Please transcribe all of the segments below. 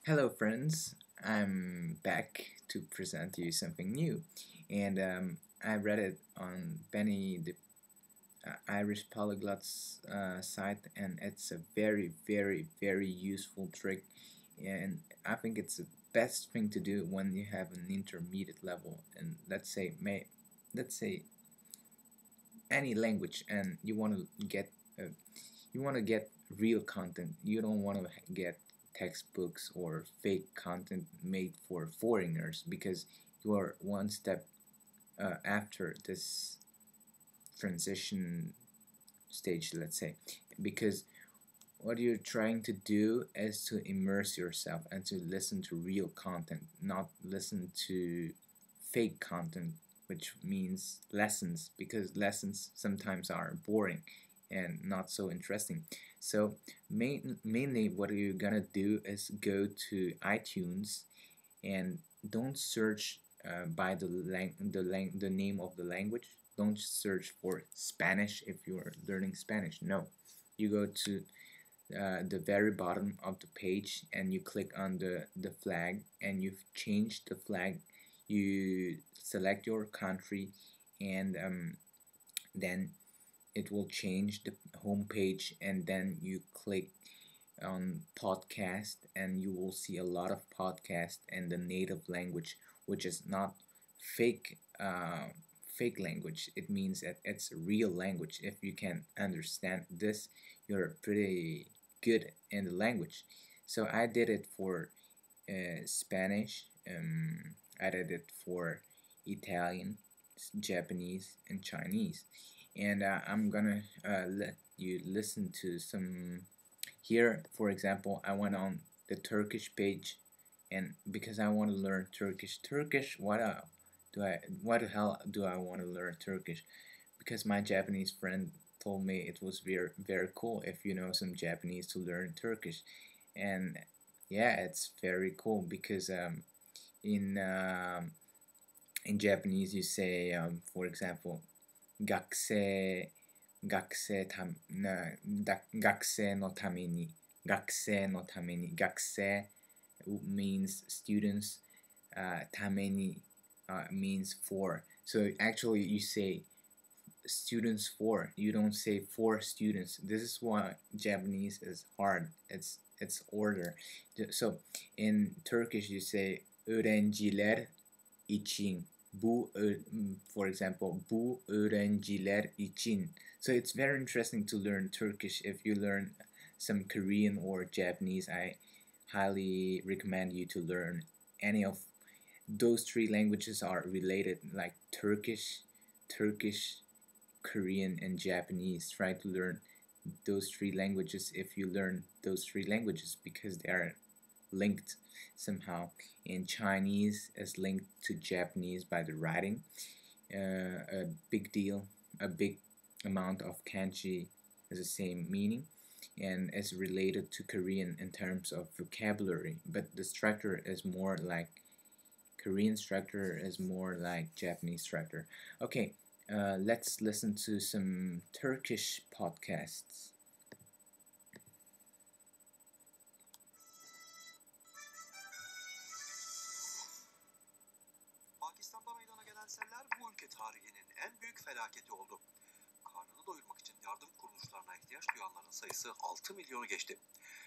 Hello, friends. I'm back to present you something new, and I read it on Benny, the Irish Polyglot's site, and it's a very, very, very useful trick, and I think it's the best thing to do when you have an intermediate level, and let's say any language, and uh, you want to get real content. You don't want to get textbooks or fake content made for foreigners because you are one step after this transition stage, let's say, because what you're trying to do is to immerse yourself and to listen to real content, not listen to fake content, which means lessons, because lessons sometimes are boring and not so interesting. So mainly what you're gonna do is go to iTunes and don't search by the name of the language. Don't search for Spanish if you're learning Spanish. No, you go to the very bottom of the page and you click on the flag and you change the flag. You select your country and then it will change the home page, and then you click on podcast and you will see a lot of podcasts in the native language, which is not fake fake language. It means that it's a real language. If you can understand this, you're pretty good in the language. So I did it for Spanish, I did it for Italian, Japanese, and Chinese. And I'm gonna let you listen to some. Here, for example, I went on the Turkish page, and because I want to learn Turkish, what the hell do I want to learn Turkish? Because my Japanese friend told me it was very very cool if you know some Japanese to learn Turkish, and yeah, it's very cool because in um, in Japanese you say for example, "学生 学生たなだ学生のために学生のために学生 means students, ために means for. So actually you say students for. You don't say for students. This is why Japanese is hard. It's order. So in Turkish you say öğrenciler için. For example, bu öğrenciler için. So it's very interesting to learn Turkish. If you learn some Korean or Japanese, I highly recommend you to learn any of those three languages are related, like Turkish, Korean, and Japanese. Try to learn those three languages if you learn those three languages because they are linked somehow. And Chinese is linked to Japanese by the writing. A big deal, a big amount of kanji has the same meaning and is related to Korean in terms of vocabulary, but the structure is more like Korean structure is more like Japanese structure. Okay, let's listen to some Turkish podcasts. Pakistan'da meydana gelen seller bu ülke tarihinin en büyük felaketi oldu. Karnını doyurmak için yardım kuruluşlarına ihtiyaç duyanların sayısı 6 milyonu geçti.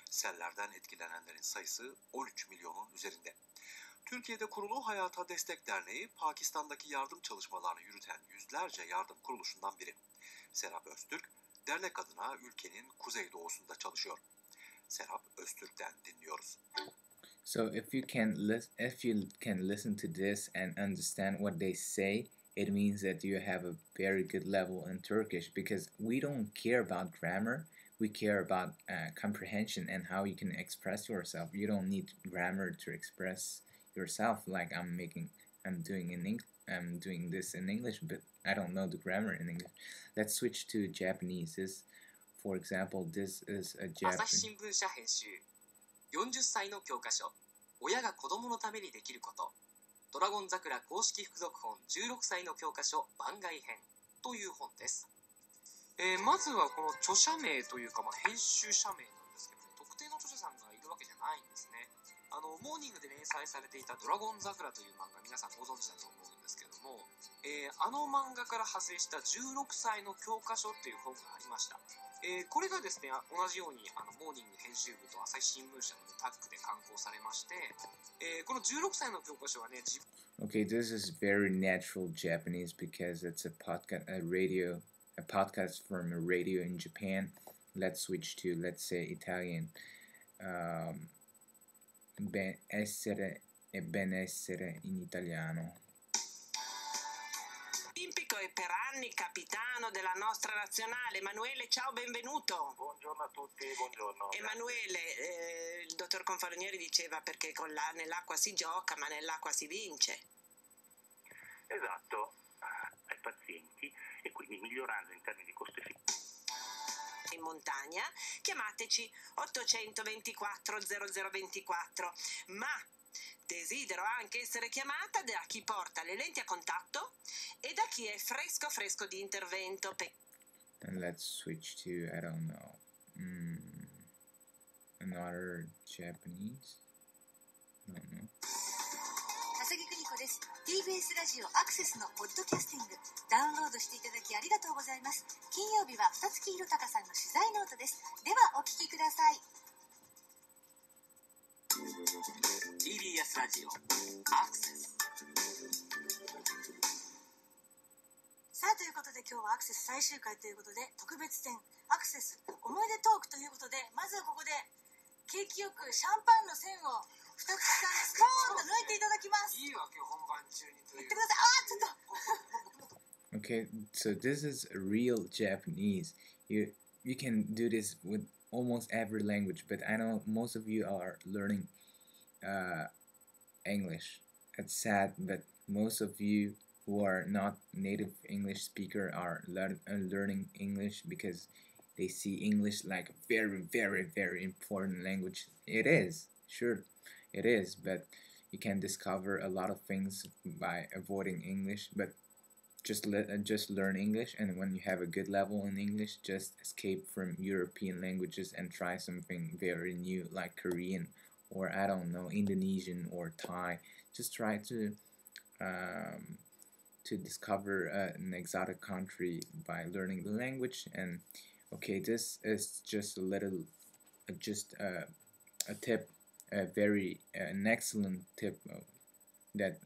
Sellerden etkilenenlerin sayısı 13 milyonun üzerinde. Türkiye'de kurulu Hayata Destek Derneği, Pakistan'daki yardım çalışmalarını yürüten yüzlerce yardım kuruluşundan biri. Serap Öztürk, dernek adına ülkenin kuzeydoğusunda çalışıyor. Serap Öztürk'ten dinliyoruz. So if you can listen to this and understand what they say, it means that you have a very good level in Turkish because we don't care about grammar. We care about comprehension and how you can express yourself. You don't need grammar to express yourself like I'm doing this in English, but I don't know the grammar in English. Let's switch to Japanese. For example, this is a 朝日新聞社編集40歳の教科書親が子供のためにできることドラゴン桜公式付属本16歳の教科書番外編という本です。まずはこの著者名というか、編集者名なんですけど、特定の著者さんがいるわけじゃないんですね。モーニングで連載されていたドラゴン桜という漫画、皆さんご存知だと思うんですけども、あの漫画から派生した16歳の教科書っていう本がありました。これがですね、同じようにモーニング編集部と朝日新聞社のタッグで刊行されまして、この16歳の教科書はね、Okay, this is very natural Japanese because it's a podcast from a radio in Japan. Let's switch to, let's say, Italian. Benessere e benessere in italiano. Olimpico e per anni capitano della nostra nazionale. Emanuele, ciao, benvenuto. Buongiorno a tutti, buongiorno. Emanuele, il dottor Confalonieri diceva perché nell'acqua si gioca, ma nell'acqua si vince. Esatto, ai pazienti e quindi migliorando in termini di costo efficienza. In montagna, chiamateci 824 0024, ma desidero anche essere chiamata da chi porta le lenti a contatto e da chi è fresco di intervento. And let's switch to, I don't know, another Japanese? I don't know. 笠木邦子です。 TBS ラジオアクセスのポッドキャスティングダウンロードしていただきありがとうございます。金曜日は二月弘隆さんの取材ノートです。ではお聞きください。 TBS ラジオアクセス。さあということで今日はアクセス最終回ということで特別展アクセス思い出トークということで、まずはここで景気よくシャンパンの線を二口さんスコーンと抜いていただきます。いいわけ本番中にという。言ってください。ちょっと Okay, so this is real Japanese. You can do this with almost every language, but I know most of you are learning English. It's sad, but most of you who are not native English speaker are learning English because they see English like a very important language. It is, sure, it is, but you can discover a lot of things by avoiding English, but just learn English, and when you have a good level in English, just escape from European languages and try something very new like Korean or I don't know, Indonesian or Thai. Just try to discover an exotic country by learning the language. And okay, this is just a little, just a tip, an excellent tip that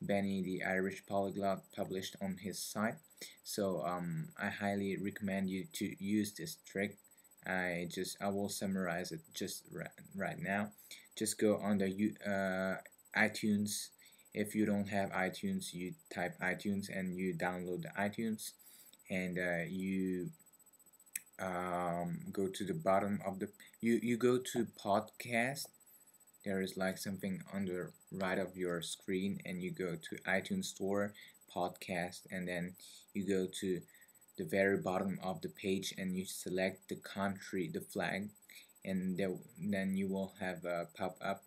Benny the Irish Polyglot published on his site. So I highly recommend you to use this trick. I will summarize it just right now. Just go on the iTunes. If you don't have iTunes, you type iTunes and you download the iTunes, and you go to the bottom of the you go to podcast. There is like something on the right of your screen, and you go to iTunes Store, podcast, and then you go to the very bottom of the page and you select the country, the flag, and then you will have a pop-up,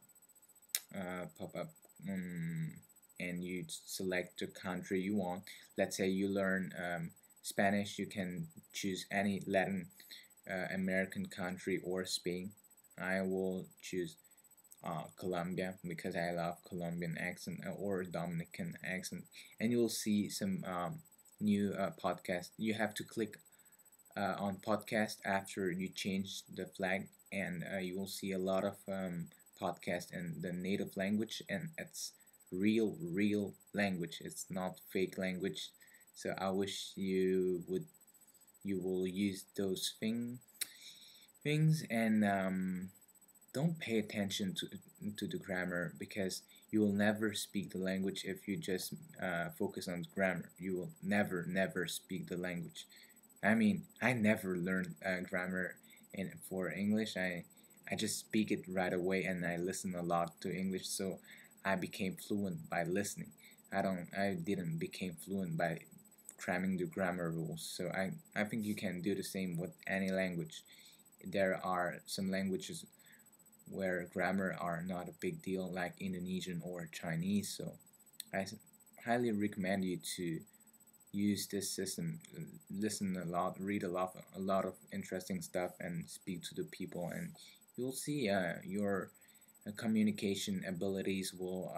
and you select the country you want. Let's say you learn Spanish, you can choose any Latin American country or Spain. I will choose Colombia because I love Colombian accent or Dominican accent, and you will see some new podcast. You have to click on podcast after you change the flag, and you will see a lot of podcast in the native language, and it's real language. It's not fake language. So I wish you will use those things, and don't pay attention to the grammar, because you will never speak the language if you just focus on grammar. You will never speak the language. I mean, I never learned grammar for English. I just speak it right away, and I listen a lot to English, so I became fluent by listening. I didn't become fluent by cramming the grammar rules. So I think you can do the same with any language. There are some languages where grammar are not a big deal, like Indonesian or Chinese. So I highly recommend you to use this system, listen a lot, read a lot of interesting stuff, and speak to the people, and you'll see your communication abilities will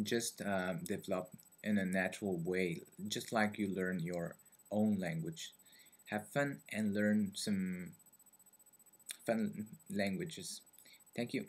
just develop in a natural way, just like you learn your own language. Have fun and learn some fun languages. Thank you.